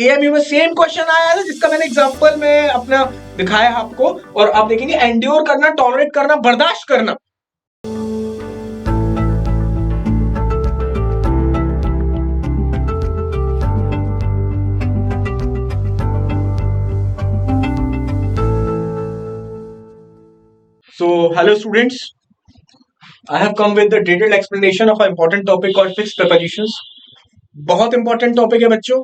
AMU में same question आया है जिसका मैंने एग्जांपल में अपना दिखाया है आपको, और आप देखेंगे एंड्योर करना, टॉलरेट करना, बर्दाश्त करना। So, hello students, I have come with the detailed explanation of an important topic called fixed prepositions. बहुत इंपॉर्टेंट टॉपिक है बच्चों,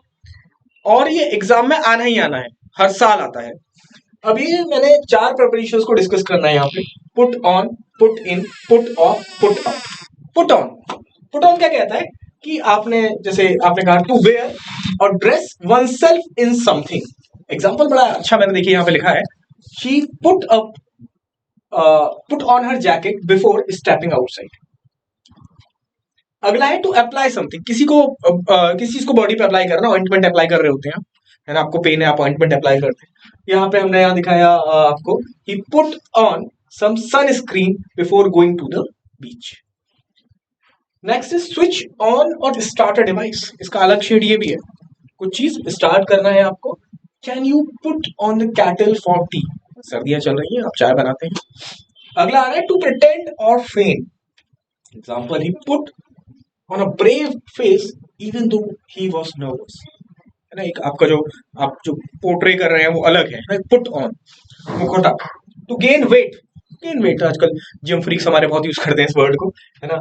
और ये एग्जाम में आना ही आना है, हर साल आता है। अभी मैंने 4 प्रेपोजिशंस को डिस्कस करना है यहाँ पे। Put on, put in, put off, put up. Put on, put on क्या कहता है कि आपने जैसे आपने कहा टू वेयर और dress oneself in something. Example बड़ा अच्छा मैंने देखिए यहाँ पे लिखा है, she put up put on her jacket before stepping outside. अगला है टू अप्लाई समथिंग, किसी चीज को बॉडी पे अप्लाई करना, ऑइंटमेंट अप्लाई कर रहे होते हैं, है ना, आपको पेन है, आप ऑइंटमेंट अप्लाई करते हैं। यहाँ पे हमने यहाँ दिखाया आपको, he put on some sunscreen before going to the beach. Next is switch on और स्टार्ट अ डिवाइस। इसका अलग शेड ये भी है, कुछ चीज स्टार्ट करना है आपको। Can you put on the cattle for T, सर्दियां चल रही हैं, आप चाय बनाते हैं। अगला आ रहा है to pretend or feign. Example, he put on a brave face even though he was nervous, है ना। एक आपका जो आप जो पोर्ट्रे कर रहे हैं वो अलग है, पुट ऑन। मुखौटा, to gain weight. Gain weight आजकल जिम फ्रीक्स हमारे बहुत यूज करते हैं इस वर्ड को, है ना,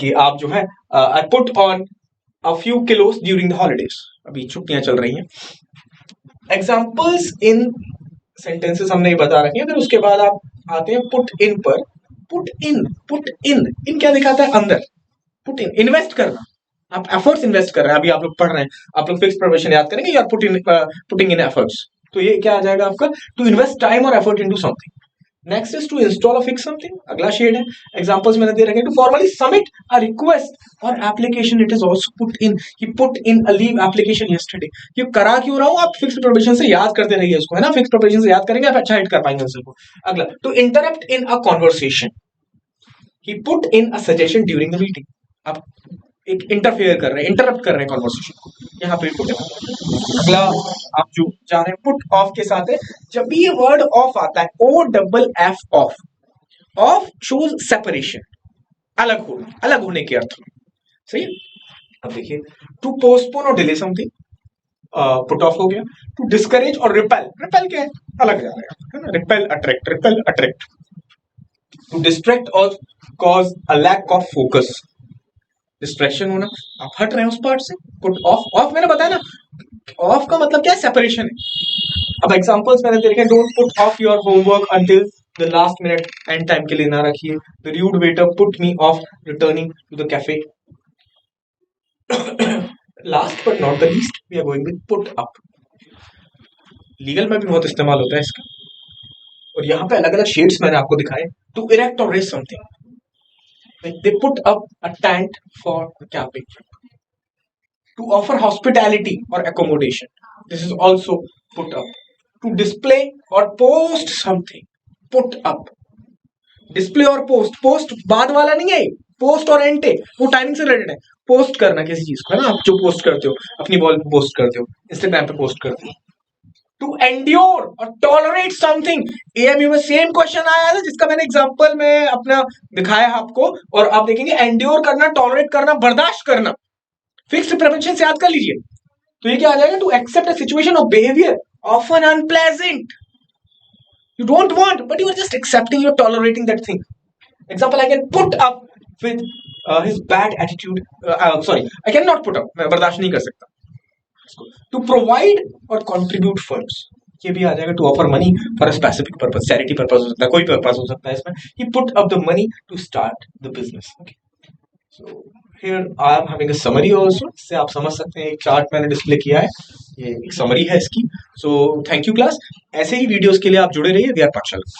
कि आप जो है I put on a few किलोस during the holidays, अभी छुट्टियां चल रही हैं। एग्जांपल्स इन सेंटेंसेस हमने बता रखे हैं। फिर उसके बाद आप आते हैं पुट इन पर। पुट इन, पुट इन क्या दिखाता है? अंदर। पुट इन, इन्वेस्ट करना, आप एफर्ट्स इन्वेस्ट कर रहे हैं। अभी आप लोग पढ़ रहे हैं, आप लोग फिक्स प्रोफेशन याद करेंगे, या पुटिंग इन एफर्ट्स। तो ये क्या आ जाएगा आपका? To invest time or effort into something. Next is to install or fix something, अगला शेड है। एग्जांपल्स मैंने दे रखे हैं, to formally submit a request or application, it is also put in. He put in a leave application yesterday. ये करा क्यों रहा हूं? आप फिक्स प्रोफेशन से याद करते रहिए इसको, है ना। फिक्स प्रोफेशन से याद करेंगे आप अच्छा हिट कर पाएंगे आंसर को। अगला, to interrupt in a conversation. He put in a suggestion during the meeting. आप एक इंटरफेयर कर रहे हैं, इंटरप्ट कर रहे हैं कॉन्वर्सेशन को, यहाँ पे पुट इन। अगला आप जो जा रहे हैं पुट ऑफ के साथ है। जब भी ये वर्ड ऑफ आता है, O double F off, off shows separation, अलग होना, अलग होने के अर्थ में, सही है। अब देखिए, to postpone or delay something, put off हो गया। To discourage or repel, repel क्या है? अलग जा रहे हैं, है ना, repel attract, repel attract. To distract or cause a lack of focus, distraction होना, आप हट रहे हैं उस पार्ट से। पुट ऑफ, ऑफ मैंने बताया ना, ऑफ का मतलब क्या है? सेपरेशन है। अब एग्जांपल्स मैंने दे रखे हैं, don't put off your homework until the last minute, and time के लिए ना रखिए। The rude waiter put me off returning to the cafe. Last but not the least, we are going with put up. Legal में भी बहुत इस्तेमाल होता है इसका, और यहाँ पे अलग अलग शेड्स मैंने आपको दिखाए। टू इरेक्ट और raise something, they put up a tent for the camping trip. To offer hospitality or accommodation, this is also put up. To display or post something, put up. Display और post, post बाद वाला नहीं है, post और ente वो timing से related है। Post करना किसी चीज को, है ना, आप जो पोस्ट करते हो, अपनी वॉल पे पोस्ट करते हो, इंस्टाग्राम पे पोस्ट करते हो। टू एंड्योर और टॉलरेट समथिंग, एएमयू में सेम क्वेश्चन आया है जिसका मैंने एग्जांपल में अपना दिखाया है आपको, और आप देखेंगे एंड्योर करना, टॉलरेट करना, बर्दाश्त करना। फिक्स्ड प्रेपोजिशन से याद कर लीजिए। तो ये क्या आ जाएगा? To accept a situation of behaviour often unpleasant, you don't want but you are just accepting, you're tolerating that thing. Example, I can put up with his bad attitude, sorry, I cannot put up, मैं बर्दाश्त नहीं कर सकता। To provide और contribute funds, ये भी आ जाएगा। To offer money for a specific purpose, charity purpose हो सकता है, कोई पर्पस हो सकता है इसमें। He put up the money to start the business. Okay, so here I am having a summary also, इससे आप समझ सकते हैं। एक चार्ट मैंने डिस्प्ले किया है, ये एक समरी है इसकी। सो थैंक यू क्लास, ऐसे ही वीडियोस के लिए आप जुड़े रहिए वी आर पाठशाला।